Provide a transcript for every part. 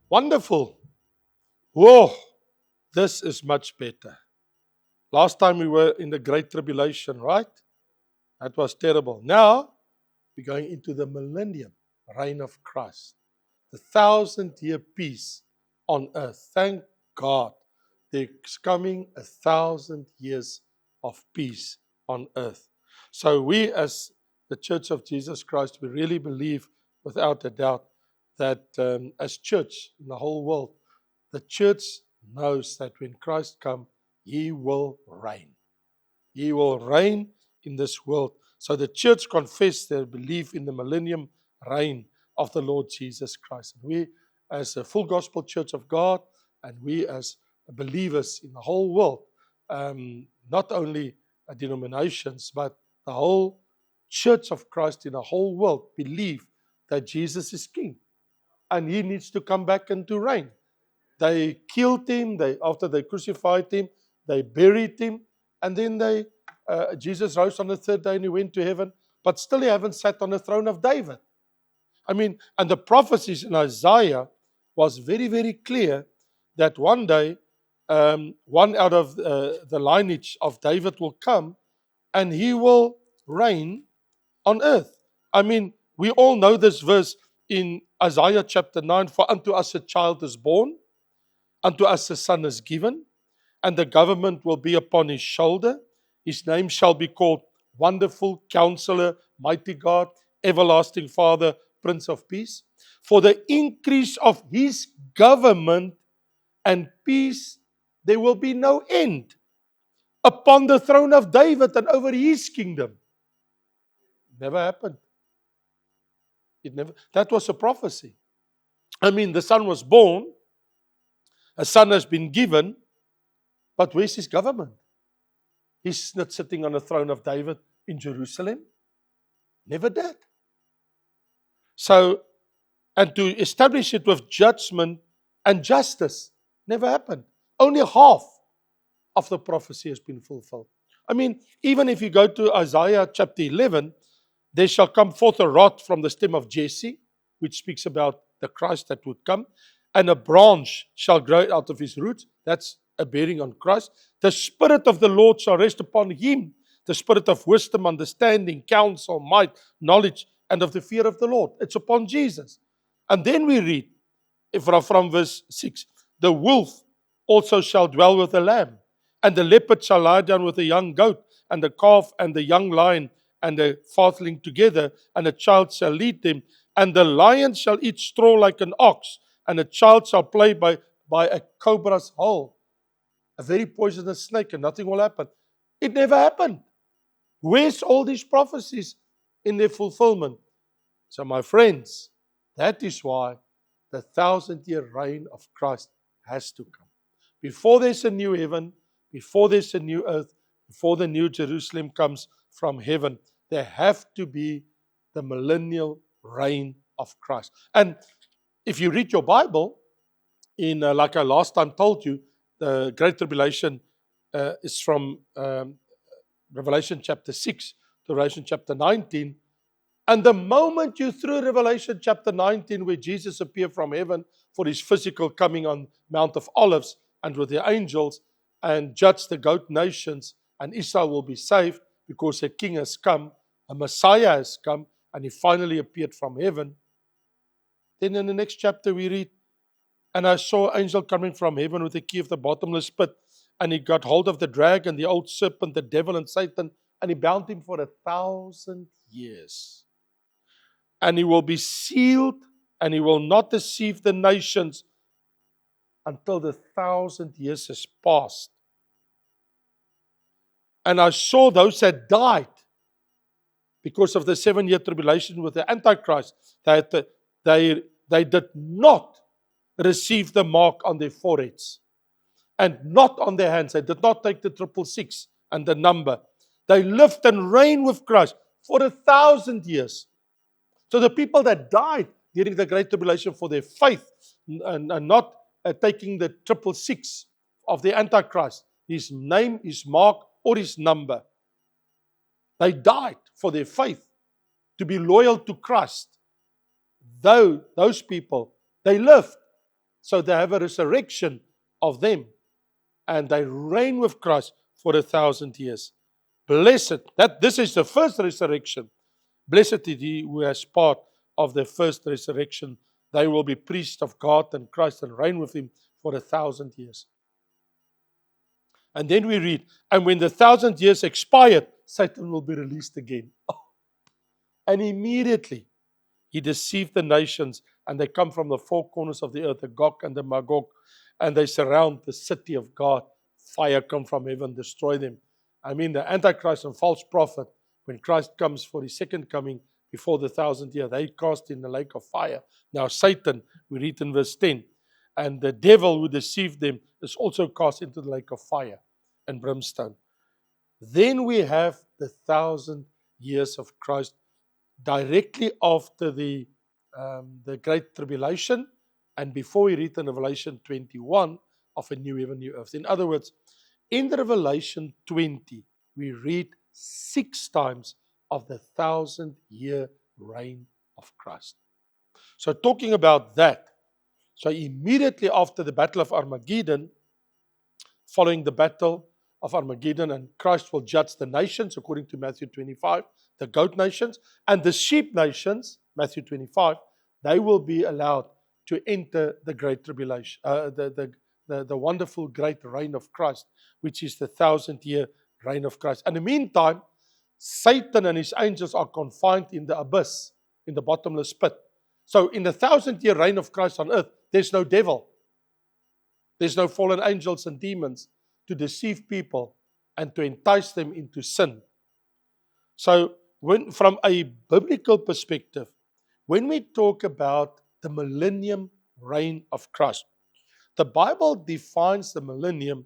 Wonderful. Whoa, this is much better. Last time we were in the Great Tribulation, right? That was terrible. Now we're going into the millennium reign of Christ, the 1,000-year peace on earth. Thank God there's coming 1,000 years of peace on earth. So we as the Church of Jesus Christ, we really believe without a doubt that as church in the whole world, the church knows that when Christ comes, He will reign. He will reign in this world. So the church confess their belief in the millennium reign of the Lord Jesus Christ. And we, as a full gospel church of God, and we as believers in the whole world, not only denominations, but the whole church of Christ in the whole world believe that Jesus is King and He needs to come back and to reign. They killed Him. After they crucified Him, they buried Him, and then Jesus rose on the third day and He went to heaven. But still, He haven't sat on the throne of David. I mean, and the prophecies in Isaiah was very, very clear that one day, one out of the lineage of David will come, and He will reign on earth. I mean, we all know this verse in Isaiah chapter 9, for unto us a child is born, unto us a son is given, and the government will be upon His shoulder. His name shall be called Wonderful Counselor, Mighty God, Everlasting Father, Prince of Peace. For the increase of His government and peace, there will be no end upon the throne of David and over His kingdom. Never happened. That was a prophecy. I mean, the son was born, a son has been given, but where's His government? He's not sitting on the throne of David in Jerusalem. Never did. So, and to establish it with judgment and justice, never happened. Only half of the prophecy has been fulfilled. I mean, even if you go to Isaiah chapter 11, there shall come forth a rod from the stem of Jesse, which speaks about the Christ that would come, and a branch shall grow out of his roots. That's a bearing on Christ. The Spirit of the Lord shall rest upon Him, the Spirit of wisdom, understanding, counsel, might, knowledge, and of the fear of the Lord. It's upon Jesus. And then we read from verse 6, the wolf also shall dwell with the lamb, and the leopard shall lie down with the young goat, and the calf and the young lion and the fatling together, and a child shall lead them, and the lion shall eat straw like an ox, and a child shall play by a cobra's hole. A very poisonous snake, and nothing will happen. It never happened. Where's all these prophecies in their fulfillment? So, my friends, that is why the 1,000-year reign of Christ has to come. Before there's a new heaven, before there's a new earth, before the new Jerusalem comes from heaven, there have to be the millennial reign of Christ. And if you read your Bible, in like I last time told you, the Great Tribulation is from Revelation chapter 6 to Revelation chapter 19. And the moment you through Revelation chapter 19, where Jesus appeared from heaven for His physical coming on Mount of Olives and with the angels and judge the goat nations, and Israel will be saved because a king has come, a Messiah has come, and He finally appeared from heaven. Then in the next chapter we read, and I saw an angel coming from heaven with the key of the bottomless pit, and he got hold of the dragon, the old serpent, the devil and Satan, and he bound him for 1,000 years. And he will be sealed, and he will not deceive the nations until the 1,000 years has passed. And I saw those that died because of the 7-year tribulation with the Antichrist, that they did not receive the mark on their foreheads and not on their hands. They did not take the 666 and the number. They lived and reigned with Christ for 1,000 years. So the people that died during the Great Tribulation for their faith and not taking the 666 of the Antichrist, his name, his mark, or his number, they died for their faith to be loyal to Christ. Though those people, they lived. So they have a resurrection of them, and they reign with Christ for 1,000 years. Blessed, this is the first resurrection. Blessed is he who has part of the first resurrection. They will be priests of God and Christ and reign with him for 1,000 years. And then we read, and when the 1,000 years expired, Satan will be released again. And immediately he deceived the nations, and they come from the four corners of the earth, the Gog and the Magog, and they surround the city of God. Fire come from heaven, destroy them. I mean, the Antichrist and false prophet, when Christ comes for his second coming before the 1,000 year, they cast in the lake of fire. Now Satan, we read in verse 10, and the devil who deceived them is also cast into the lake of fire and brimstone. Then we have the 1,000 years of Christ directly after the Great Tribulation, and before we read in Revelation 21 of a new heaven, new earth. In other words, in the Revelation 20, we read 6 times of the 1,000-year reign of Christ. So talking about that, so immediately after the Battle of Armageddon, following the Battle of Armageddon, and Christ will judge the nations, according to Matthew 25, the goat nations, and the sheep nations, Matthew 25, they will be allowed to enter the Great Tribulation, the wonderful great reign of Christ, which is the 1,000-year reign of Christ. In the meantime, Satan and his angels are confined in the abyss, in the bottomless pit. So in the 1,000-year reign of Christ on earth, there's no devil. There's no fallen angels and demons to deceive people and to entice them into sin. So from a biblical perspective, when we talk about the millennium reign of Christ, the Bible defines the millennium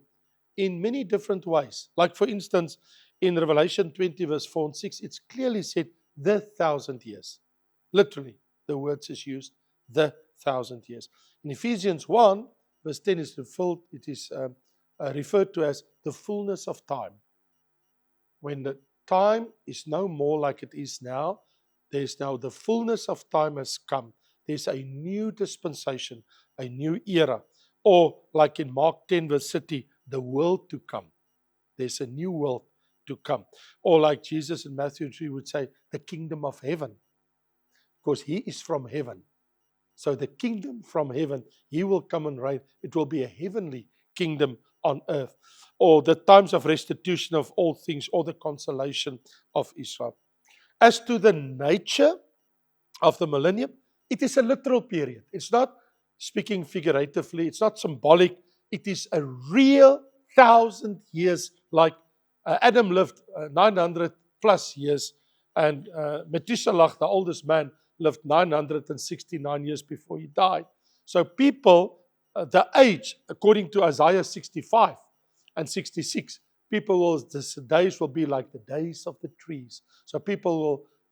in many different ways. Like for instance, in Revelation 20 verse 4 and 6, it's clearly said the 1,000 years. Literally, the words is used, the 1,000 years. In Ephesians 1 verse 10 is referred to as the fullness of time. When the time is no more like it is now, there's now the fullness of time has come. There's a new dispensation, a new era. Or like in Mark 10 verse 30, the world to come. There's a new world to come. Or like Jesus in Matthew 3 would say, the kingdom of heaven. Because he is from heaven. So the kingdom from heaven, he will come and reign. It will be a heavenly kingdom on earth. Or the times of restitution of all things, or the consolation of Israel. As to the nature of the millennium, it is a literal period. It's not speaking figuratively. It's not symbolic. It is a real 1,000 years, like Adam lived 900 plus years, and Methuselah, the oldest man, lived 969 years before he died. So people, the age, according to Isaiah 65 and 66, the days will be like the days of the trees. So people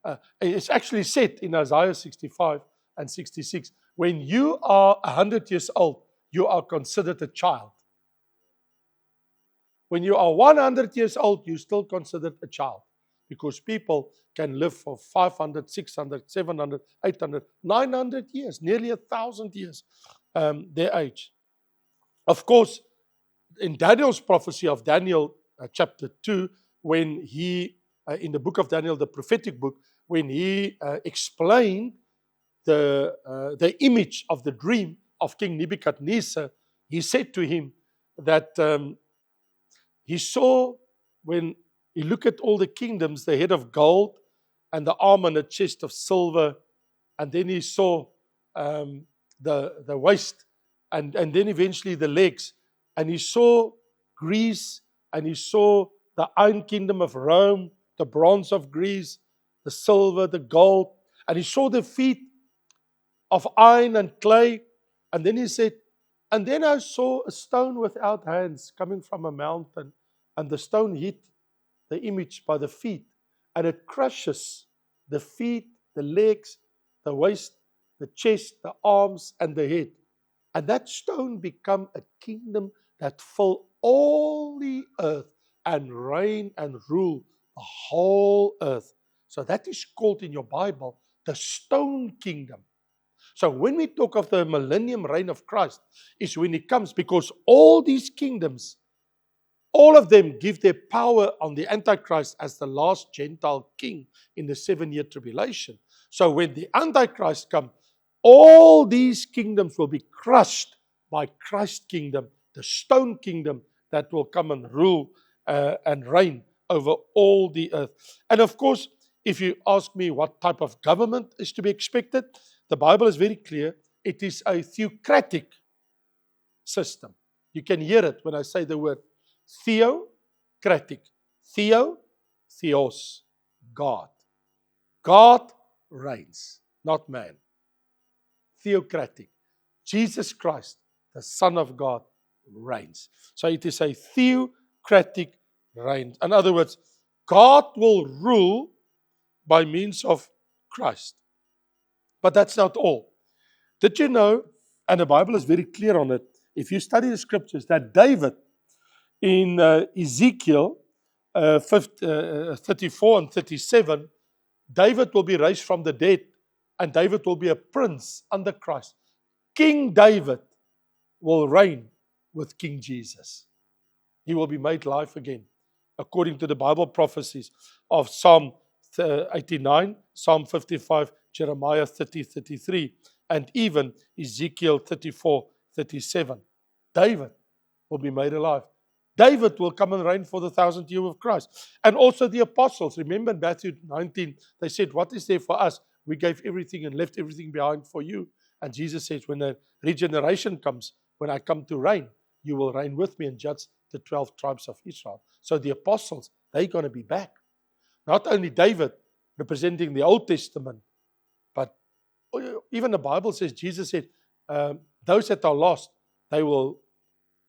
will, it's actually said in Isaiah 65 and 66, when you are 100 years old, you are considered a child. When you are 100 years old, you're still considered a child. Because people can live for 500, 600, 700, 800, 900 years, nearly 1,000 years, their age. Of course, in Daniel's prophecy of Daniel chapter 2, when he, in the book of Daniel, the prophetic book, when he explained the image of the dream of King Nebuchadnezzar, he said to him that he saw, when he looked at all the kingdoms, the head of gold and the arm and the chest of silver, and then he saw the waist, and then eventually the legs, and he saw Greece, and he saw the Iron Kingdom of Rome, the bronze of Greece, the silver, the gold, and he saw the feet of iron and clay, and then he said, and then I saw a stone without hands coming from a mountain, and the stone hit the image by the feet, and it crushes the feet, the legs, the waist, the chest, the arms, and the head. And that stone become a kingdom that fill all the earth and reign and rule the whole earth. So that is called in your Bible the stone kingdom. So when we talk of the millennium reign of Christ, is when it comes, because all these kingdoms, all of them give their power on the Antichrist as the last Gentile king in the 7-year tribulation. So when the Antichrist comes, all these kingdoms will be crushed by Christ's kingdom, the stone kingdom that will come and rule and reign over all the earth. And of course, if you ask me what type of government is to be expected, the Bible is very clear. It is a theocratic system. You can hear it when I say the word theocratic. Theo, theos, God. God reigns, not man. Theocratic. Jesus Christ, the Son of God, reigns. So it is a theocratic reign. In other words, God will rule by means of Christ. But that's not all. Did you know, and the Bible is very clear on it, if you study the scriptures, that David in Ezekiel 34 and 37, David will be raised from the dead, and David will be a prince under Christ. King David will reign with King Jesus. He will be made life again, according to the Bible prophecies of Psalm 89, Psalm 55, Jeremiah 30, 33, and even Ezekiel 34, 37. David will be made alive. David will come and reign for the 1,000 years of Christ. And also the apostles. Remember in Matthew 19, they said, what is there for us? We gave everything and left everything behind for you. And Jesus says, when the regeneration comes, when I come to reign, you will reign with me and judge the 12 tribes of Israel. So the apostles, they're going to be back. Not only David representing the Old Testament, but even the Bible says, Jesus said, those that are lost, they will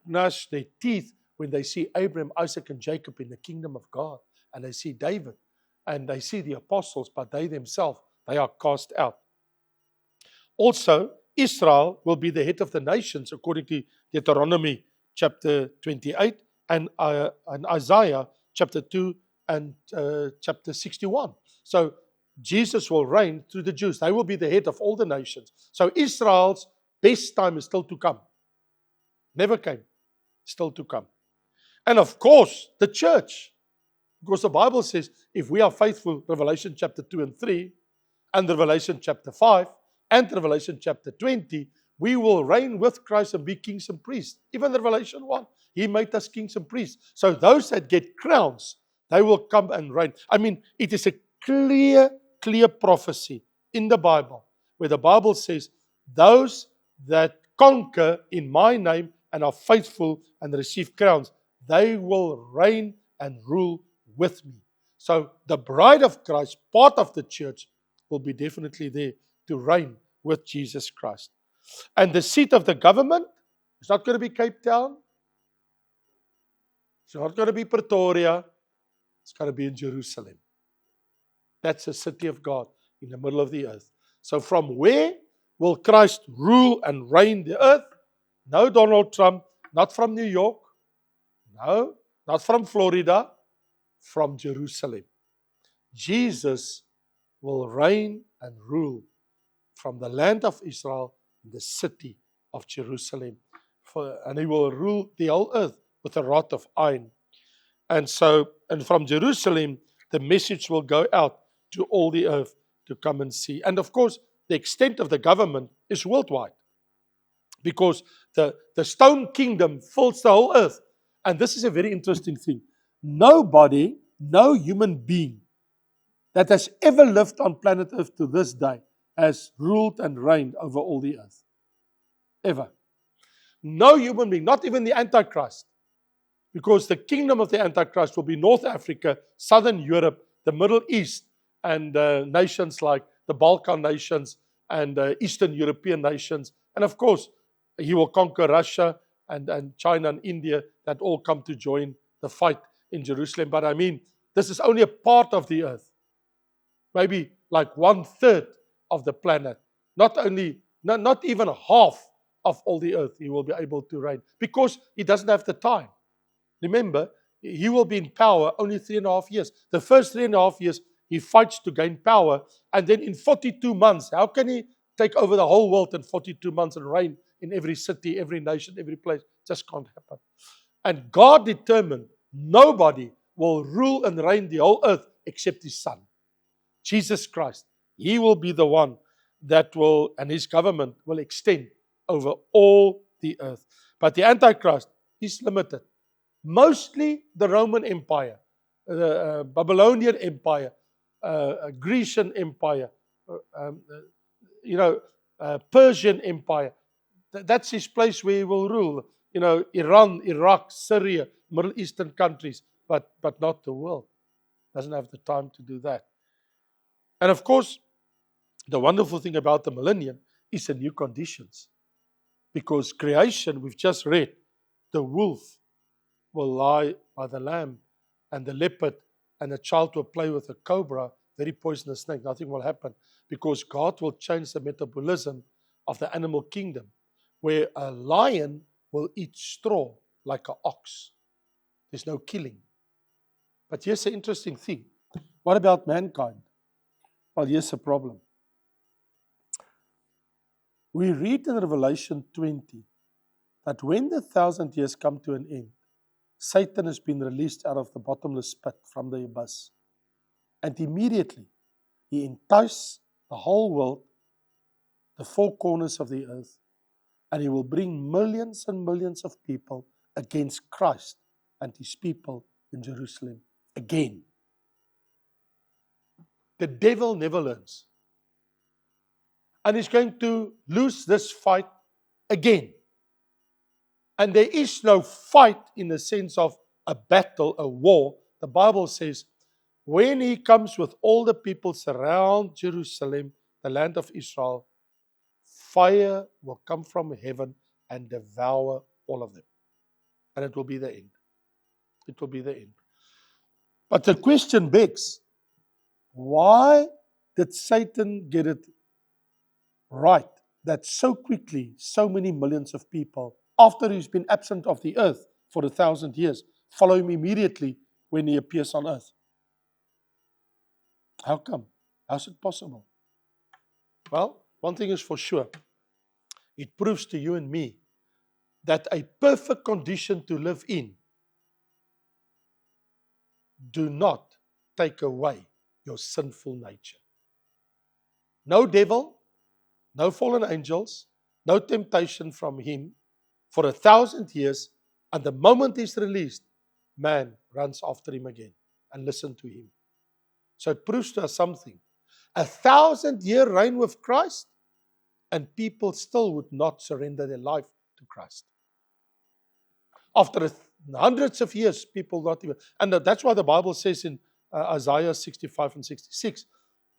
gnash their teeth when they see Abraham, Isaac, and Jacob in the kingdom of God. And they see David, and they see the apostles, but they themselves, they are cast out. Also, Israel will be the head of the nations, according to Deuteronomy chapter 28 and Isaiah chapter 2 and chapter 61. So Jesus will reign through the Jews. They will be the head of all the nations. So Israel's best time is still to come. Never came. Still to come. And of course, the church. Because the Bible says, if we are faithful, Revelation chapter 2 and 3, and Revelation chapter 5, and Revelation chapter 20, we will reign with Christ and be kings and priests. Even Revelation 1, He made us kings and priests. So those that get crowns, they will come and reign. I mean, it is a clear prophecy in the Bible, where the Bible says, those that conquer in my name and are faithful and receive crowns, they will reign and rule with me. So the bride of Christ, part of the church, will be definitely there to reign with Jesus Christ. And the seat of the government is not going to be Cape Town. It's not going to be Pretoria. It's going to be in Jerusalem. That's the city of God in the middle of the earth. So from where will Christ rule and reign the earth? No Donald Trump, not from New York. No, not from Florida. From Jerusalem. Jesus will reign and rule from the land of Israel in the city of Jerusalem. And He will rule the whole earth with a rod of iron. And from Jerusalem, the message will go out to all the earth to come and see. And of course, the extent of the government is worldwide. Because the stone kingdom fills the whole earth. And this is a very interesting thing. Nobody, no human being that has ever lived on planet Earth to this day has ruled and reigned over all the earth. Ever. No human being, not even the Antichrist. Because the kingdom of the Antichrist will be North Africa, Southern Europe, the Middle East, and nations like the Balkan nations and Eastern European nations. And of course, he will conquer Russia and China and India that all come to join the fight in Jerusalem. But I mean, this is only a part of the earth. Maybe like 1/3 of the planet. Not even half of all the earth he will be able to reign. Because he doesn't have the time. Remember, he will be in power only 3.5 years. The first 3.5 years, he fights to gain power. And then in 42 months, how can he take over the whole world in 42 months and reign in every city, every nation, every place. Just can't happen. And God determined nobody will rule and reign the whole earth except His Son, Jesus Christ. He will be the one that will, and His government will extend over all the earth. But the Antichrist is limited. Mostly the Roman Empire, the Babylonian Empire, Grecian Empire, Persian Empire. That's his place where he will rule. Iran, Iraq, Syria, Middle Eastern countries, but not the world. Doesn't have the time to do that. And of course, the wonderful thing about the millennium is the new conditions. Because creation, we've just read, the wolf will lie by the lamb, and the leopard and the child will play with a cobra, very poisonous snake. Nothing will happen because God will change the metabolism of the animal kingdom, where a lion will eat straw like an ox. There's no killing. But here's the interesting thing. What about mankind? Well, here's a problem. We read in Revelation 20 that when the 1,000 years come to an end, Satan has been released out of the bottomless pit from the abyss. And immediately, he enticed the whole world, the four corners of the earth, and he will bring millions and millions of people against Christ and his people in Jerusalem again. The devil never learns. And he's going to lose this fight again. And there is no fight in the sense of a battle, a war. The Bible says, when he comes with all the people surround Jerusalem, the land of Israel, fire will come from heaven and devour all of them. And it will be the end. It will be the end. But the question begs, why did Satan get it right that so quickly, so many millions of people, after he's been absent of the earth for 1,000 years, follow him immediately when he appears on earth? How come? How's it possible? Well, one thing is for sure. It proves to you and me that a perfect condition to live in do not take away your sinful nature. No devil, no fallen angels, no temptation from him for 1,000 years, and the moment he's released, man runs after him again and listen to him. So it proves to us something. 1,000-year reign with Christ, and people still would not surrender their life to Christ. After hundreds of years, people not even. And that's why the Bible says in Isaiah 65 and 66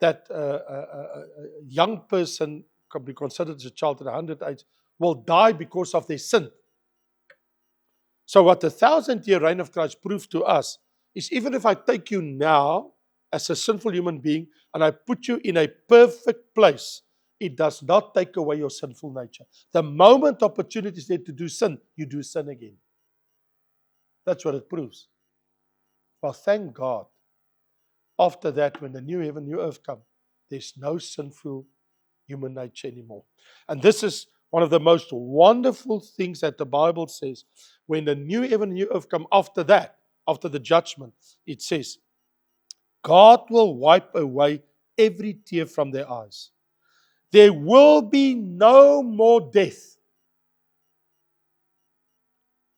that a young person can be considered as a child at 100 age will die because of their sin. So what the 1,000-year reign of Christ proves to us is, even if I take you now as a sinful human being and I put you in a perfect place, it does not take away your sinful nature. The moment opportunity is there to do sin, you do sin again. That's what it proves. Well, thank God. After that, when the new heaven, new earth come, there's no sinful human nature anymore. And this is one of the most wonderful things that the Bible says. When the new heaven, new earth come after that, after the judgment, it says, God will wipe away every tear from their eyes. There will be no more death,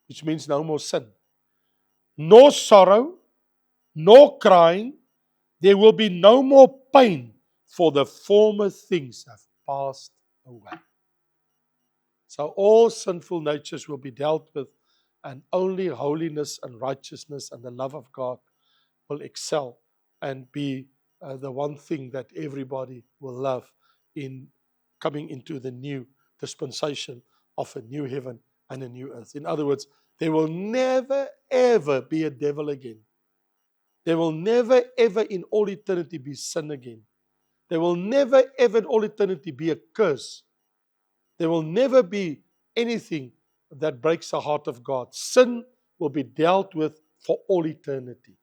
which means no more sin, nor sorrow, nor crying. There will be no more pain, for the former things have passed away. So all sinful natures will be dealt with, and only holiness and righteousness and the love of God will excel and be the one thing that everybody will love in coming into the new dispensation of a new heaven and a new earth. In other words, there will never, ever be a devil again. There will never, ever in all eternity be sin again. There will never, ever in all eternity be a curse. There will never be anything that breaks the heart of God. Sin will be dealt with for all eternity.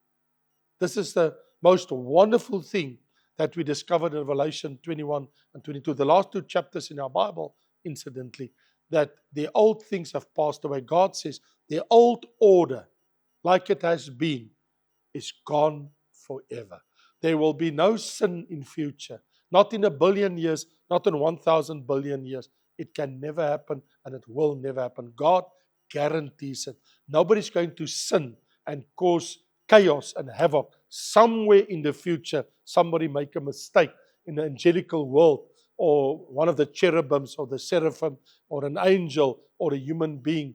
This is the most wonderful thing that we discovered in Revelation 21 and 22, the last two chapters in our Bible, incidentally, that the old things have passed away. God says the old order, like it has been, is gone forever. There will be no sin in future. Not in 1,000,000,000 years, not in 1,000 billion years. It can never happen, and it will never happen. God guarantees it. Nobody's going to sin and cause chaos and havoc somewhere in the future. Somebody make a mistake in the angelical world, or one of the cherubims or the seraphim or an angel or a human being,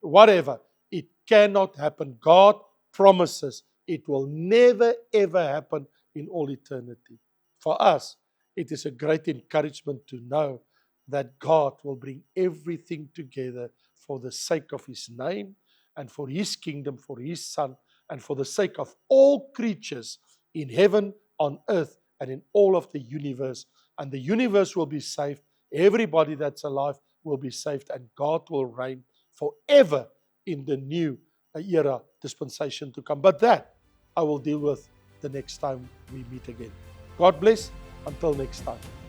whatever. It cannot happen. God promises it will never ever happen in all eternity. For us, it is a great encouragement to know that God will bring everything together for the sake of His name and for His kingdom, for His Son, and for the sake of all creatures in heaven, on earth, and in all of the universe. And the universe will be saved. Everybody that's alive will be saved, and God will reign forever in the new era dispensation to come. But that I will deal with the next time we meet again. God bless. Until next time.